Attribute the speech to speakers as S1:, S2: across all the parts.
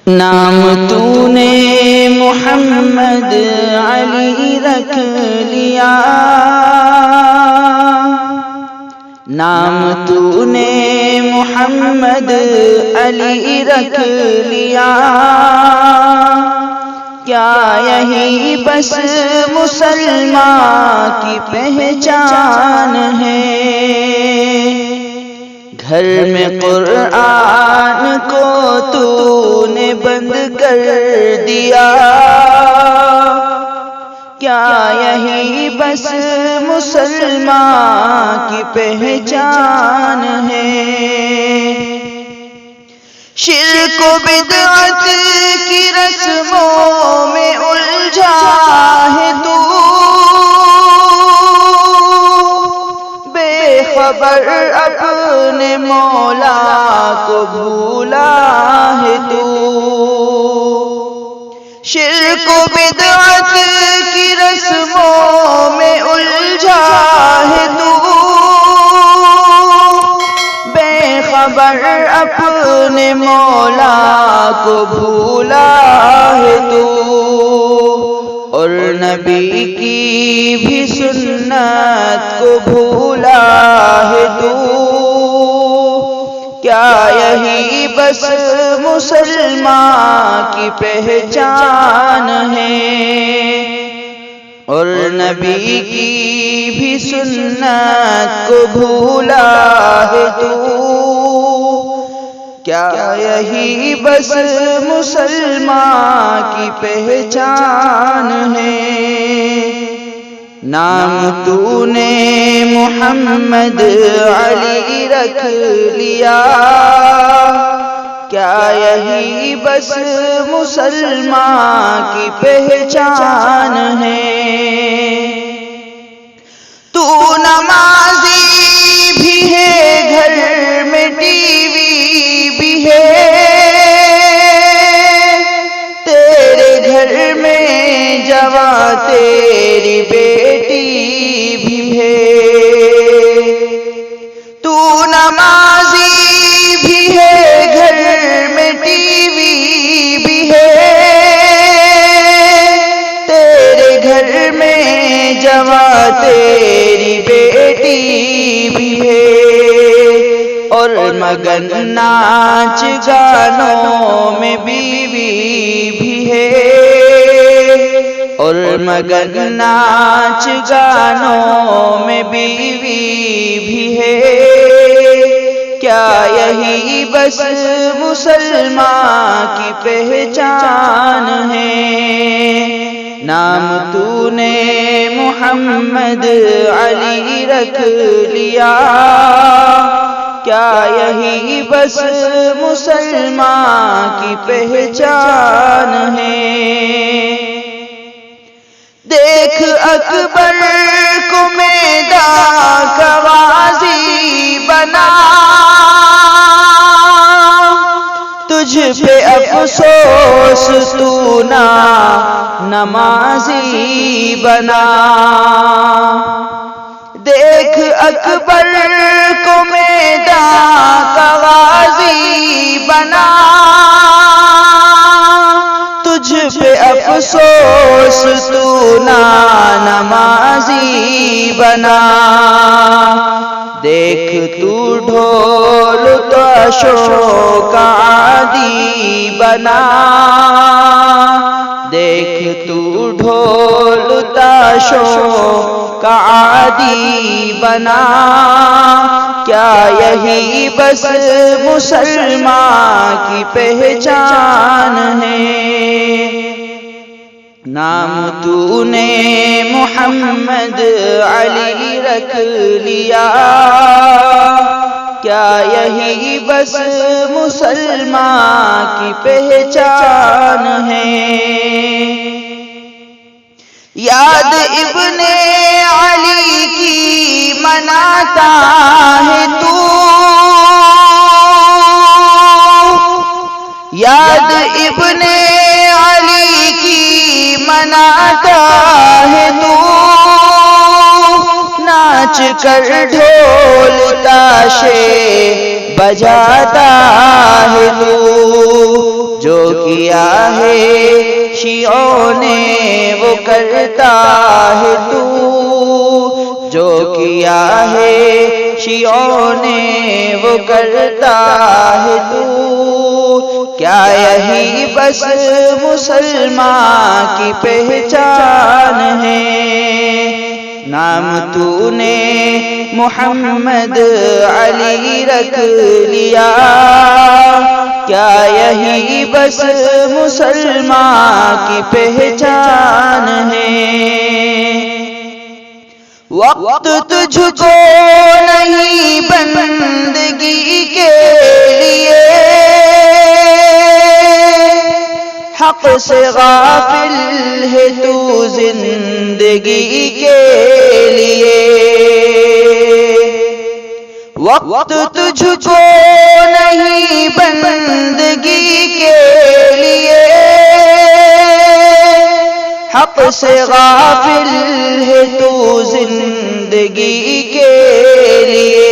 S1: نام تو نے محمد علی رکھ لیا، نام تو نے محمد علی رکھ لیا، کیا یہی بس مسلمان کی پہچان ہے؟ گھر میں قرآن کو تو نے بند کر دیا، کیا یہی بس مسلمان کی پہچان ہے؟ شرک و بدعت کی رسموں میں الجھا ہے تو، بے خبر اپنے مولا کو بھولا ہے تو۔ شرک و بدعت کی رسموں میں الجھا ہے تو، بے خبر اپنے مولا کو بھولا ہے تو، اور نبی کی بھی سنت کو بھولا ہے تو، کیا یہی بس مسلمان کی پہچان ہے؟ اور نبی کی بھی سنت کو بھولا ہے تو، کیا یہی بس مسلمان کی پہچان ہے؟ نام تو نے محمد علی رکھ لیا، کیا یہی بس مسلمان کی پہچان ہے؟ تو نمازی بھی ہے، گھر میں ٹی وی بھی ہے، تیرے گھر میں جواں تیری بیٹی بھی ہے۔ تو نمازی بھی ہے، گھر میں ٹی وی بھی ہے، تیرے گھر میں جواں تیری بیٹی بھی ہے، اور مگن ناچ گانوں میں بیوی بھی ہے، اور مگن ناچ گانوں میں بیوی بھی ہے، کیا یہی بس مسلمان کی پہچان ہے؟ نام تو نے محمد علی رکھ لیا، کیا یہی بس مسلمان کی پہچان ہے؟ دیکھ اکبر کو میدان کا غازی بنا، تجھ پہ افسوس تو نا نمازی بنا۔ دیکھ اکبر کو میدان کا غازی بنا، تجھ پہ افسوس تو نا نمازی بنا۔ دیکھ تو ڈھول تاشوں کا عادی بنا، دیکھ تو ڈھول تاشوں کا عادی بنا، کیا یہی بس مسلمان کی پہچان ہے؟ نام تو نے محمد علی رکھ لیا، کیا یہی بس مسلمان کی پہچان ہے؟ یاد ابن علی کی مناتا ہے تو، یاد ابن علی کی مناتا ہے تو، ناچ کر ڈھول تاشے بجاتا ہے تو، جو کیا ہے شیعوں نے وہ کرتا ہے تو، جو کیا ہے شیعوں نے وہ کرتا ہے تو، کیا یہی بس مسلمان کی پہچان ہے؟ نام تو نے محمد علی رکھ لیا، کیا یہی بس مسلمان کی پہچان ہے؟ وقت تجھ کو نہیں بندگی کے لیے، حق سے غافل ہے تو زندگی کے لیے۔ وقت تجھ کو نہیں بندگی کے لیے، حق سے غافل ہے تو زندگی کے لیے۔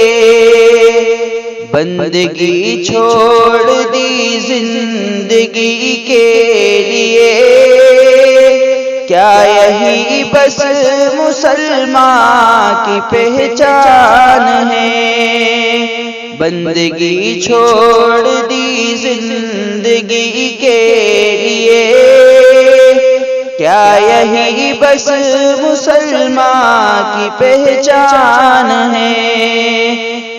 S1: بندگی چھوڑ دی زندگی کے لیے، کیا یہی بس مسلمان کی پہچان ہے؟ بندگی چھوڑ دی زندگی کے لیے، کیا یہی بس مسلمان کی پہچان ہے؟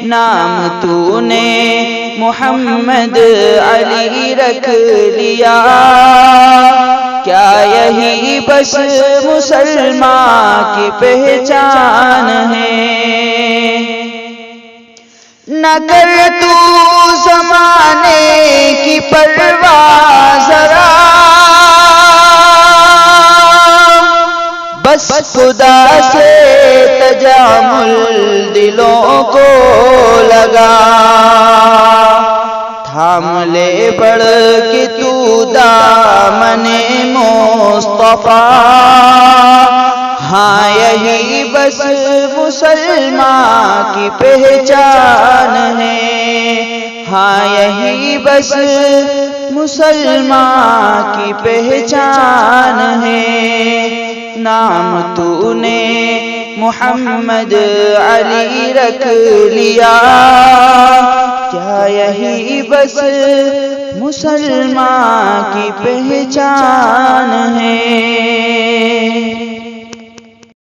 S1: نام تو نے محمد علی رکھ لیا، کیا یہی بس مسلمان کی پہچان ہے؟ نہ کر تو زمانے کی پرواہ ذرا، بس خدا سے تجامل دلوں کو لگا، تھام لے بڑھ کے تو دامن مصطفیٰ، ہاں یہی بس مسلمان کی پہچان ہے، ہاں یہی بس مسلمان کی پہچان ہے۔ نام تو نے محمد علی رکھ لیا، کیا یہی بس مسلمان کی پہچان ہے؟